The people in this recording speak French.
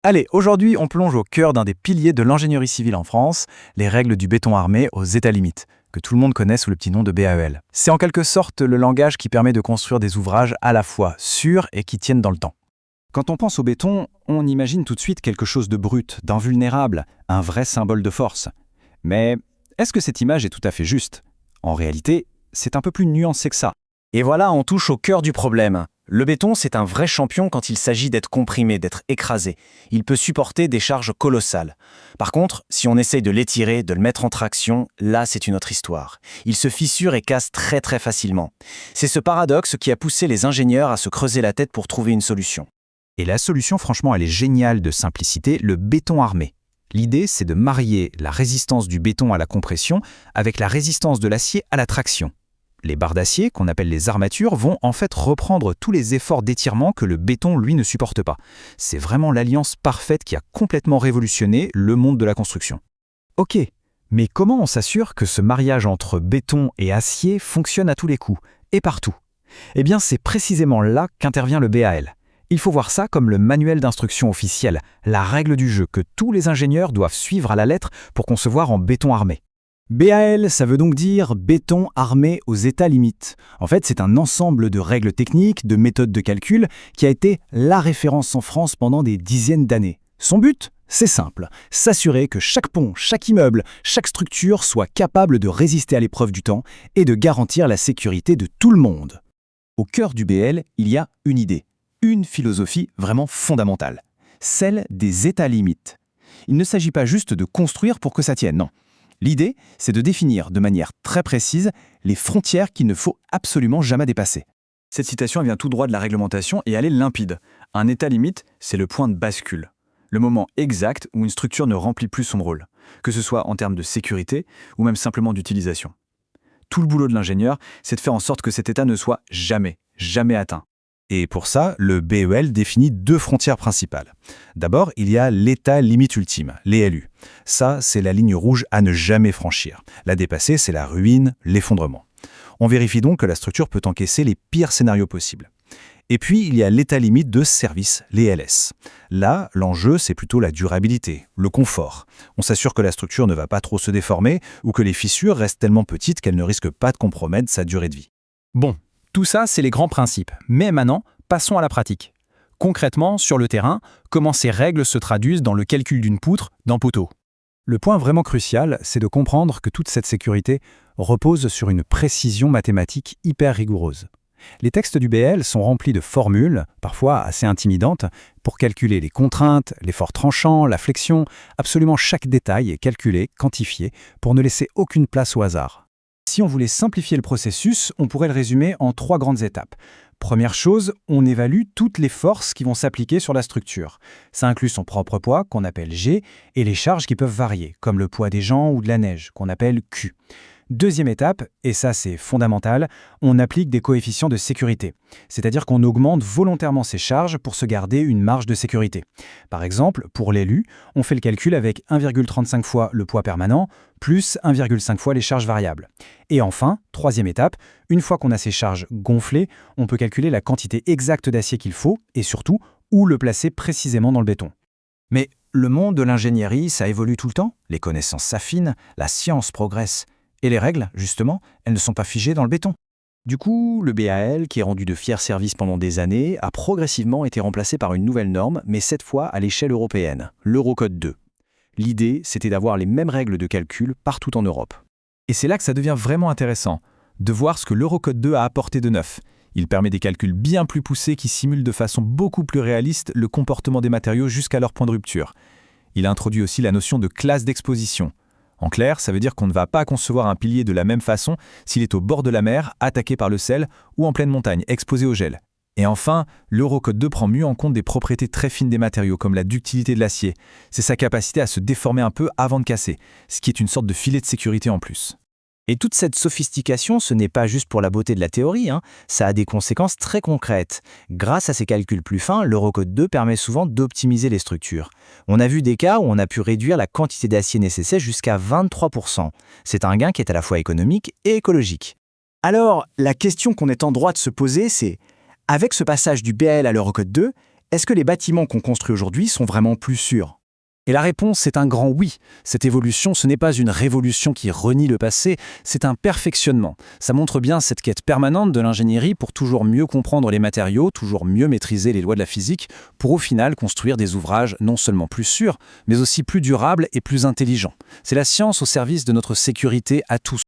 Allez, aujourd'hui, on plonge au cœur d'un des piliers de l'ingénierie civile en France, les règles du béton armé aux états limites, que tout le monde connaît sous le petit nom de BAEL. C'est en quelque sorte le langage qui permet de construire des ouvrages à la fois sûrs et qui tiennent dans le temps. Quand on pense au béton, on imagine tout de suite quelque chose de brut, d'invulnérable, un vrai symbole de force. Mais est-ce que cette image est tout à fait juste? En réalité, c'est un peu plus nuancé que ça. Et voilà, on touche au cœur du problème. Le béton, c'est un vrai champion quand il s'agit d'être comprimé, d'être écrasé. Il peut supporter des charges colossales. Par contre, si on essaye de l'étirer, de le mettre en traction, là, c'est une autre histoire. Il se fissure et casse très très facilement. C'est ce paradoxe qui a poussé les ingénieurs à se creuser la tête pour trouver une solution. Et la solution, franchement, elle est géniale de simplicité, le béton armé. L'idée, c'est de marier la résistance du béton à la compression avec la résistance de l'acier à la traction. Les barres d'acier, qu'on appelle les armatures, vont en fait reprendre tous les efforts d'étirement que le béton, lui, ne supporte pas. C'est vraiment l'alliance parfaite qui a complètement révolutionné le monde de la construction. Ok, mais comment on s'assure que ce mariage entre béton et acier fonctionne à tous les coups, et partout? Eh bien, c'est précisément là qu'intervient le BAL. Il faut voir ça comme le manuel d'instruction officiel, la règle du jeu que tous les ingénieurs doivent suivre à la lettre pour concevoir en béton armé. BAL, ça veut donc dire béton armé aux états limites. En fait, c'est un ensemble de règles techniques, de méthodes de calcul qui a été la référence en France pendant des dizaines d'années. Son but? C'est simple, s'assurer que chaque pont, chaque immeuble, chaque structure soit capable de résister à l'épreuve du temps et de garantir la sécurité de tout le monde. Au cœur du BL, il y a une idée, une philosophie vraiment fondamentale, celle des états limites. Il ne s'agit pas juste de construire pour que ça tienne, non. L'idée, c'est de définir de manière très précise les frontières qu'il ne faut absolument jamais dépasser. Cette citation vient tout droit de la réglementation et elle est limpide. Un état limite, c'est le point de bascule, le moment exact où une structure ne remplit plus son rôle, que ce soit en termes de sécurité ou même simplement d'utilisation. Tout le boulot de l'ingénieur, c'est de faire en sorte que cet état ne soit jamais atteint. Et pour ça, le BEL définit deux frontières principales. D'abord, il y a l'état limite ultime, les LU. Ça, c'est la ligne rouge à ne jamais franchir. La dépasser, c'est la ruine, l'effondrement. On vérifie donc que la structure peut encaisser les pires scénarios possibles. Et puis, il y a l'état limite de service, les LS. Là, l'enjeu, c'est plutôt la durabilité, le confort. On s'assure que la structure ne va pas trop se déformer ou que les fissures restent tellement petites qu'elles ne risquent pas de compromettre sa durée de vie. Bon, tout ça, c'est les grands principes. Mais maintenant, passons à la pratique. Concrètement, sur le terrain, comment ces règles se traduisent dans le calcul d'une poutre, d'un poteau? Le point vraiment crucial, c'est de comprendre que toute cette sécurité repose sur une précision mathématique hyper rigoureuse. Les textes du BL sont remplis de formules, parfois assez intimidantes, pour calculer les contraintes, l'effort tranchant, la flexion. Absolument chaque détail est calculé, quantifié, pour ne laisser aucune place au hasard. Si on voulait simplifier le processus, on pourrait le résumer en 3 grandes étapes. Première chose, on évalue toutes les forces qui vont s'appliquer sur la structure. Ça inclut son propre poids, qu'on appelle G, et les charges qui peuvent varier, comme le poids des gens ou de la neige, qu'on appelle Q. Deuxième étape, et ça c'est fondamental, on applique des coefficients de sécurité. C'est-à-dire qu'on augmente volontairement ces charges pour se garder une marge de sécurité. Par exemple, pour l'élu, on fait le calcul avec 1,35 fois le poids permanent, plus 1,5 fois les charges variables. Et enfin, troisième étape, une fois qu'on a ces charges gonflées, on peut calculer la quantité exacte d'acier qu'il faut, et surtout, où le placer précisément dans le béton. Mais le monde de l'ingénierie, ça évolue tout le temps. Les connaissances s'affinent, la science progresse. Et les règles, justement, elles ne sont pas figées dans le béton. Du coup, le BAL, qui est rendu de fiers services pendant des années, a progressivement été remplacé par une nouvelle norme, mais cette fois à l'échelle européenne, l'Eurocode 2. L'idée, c'était d'avoir les mêmes règles de calcul partout en Europe. Et c'est là que ça devient vraiment intéressant, de voir ce que l'Eurocode 2 a apporté de neuf. Il permet des calculs bien plus poussés qui simulent de façon beaucoup plus réaliste le comportement des matériaux jusqu'à leur point de rupture. Il introduit aussi la notion de classe d'exposition. En clair, ça veut dire qu'on ne va pas concevoir un pilier de la même façon s'il est au bord de la mer, attaqué par le sel, ou en pleine montagne, exposé au gel. Et enfin, l'Eurocode 2 prend mieux en compte des propriétés très fines des matériaux, comme la ductilité de l'acier. C'est sa capacité à se déformer un peu avant de casser, ce qui est une sorte de filet de sécurité en plus. Et toute cette sophistication, ce n'est pas juste pour la beauté de la théorie, ça a des conséquences très concrètes. Grâce à ces calculs plus fins, l'Eurocode 2 permet souvent d'optimiser les structures. On a vu des cas où on a pu réduire la quantité d'acier nécessaire jusqu'à 23%. C'est un gain qui est à la fois économique et écologique. Alors, la question qu'on est en droit de se poser, c'est, avec ce passage du BAL à l'Eurocode 2, Est-ce que les bâtiments qu'on construit aujourd'hui sont vraiment plus sûrs? Et la réponse est un grand oui. Cette évolution, ce n'est pas une révolution qui renie le passé, c'est un perfectionnement. Ça montre bien cette quête permanente de l'ingénierie pour toujours mieux comprendre les matériaux, toujours mieux maîtriser les lois de la physique, pour au final construire des ouvrages non seulement plus sûrs, mais aussi plus durables et plus intelligents. C'est la science au service de notre sécurité à tous.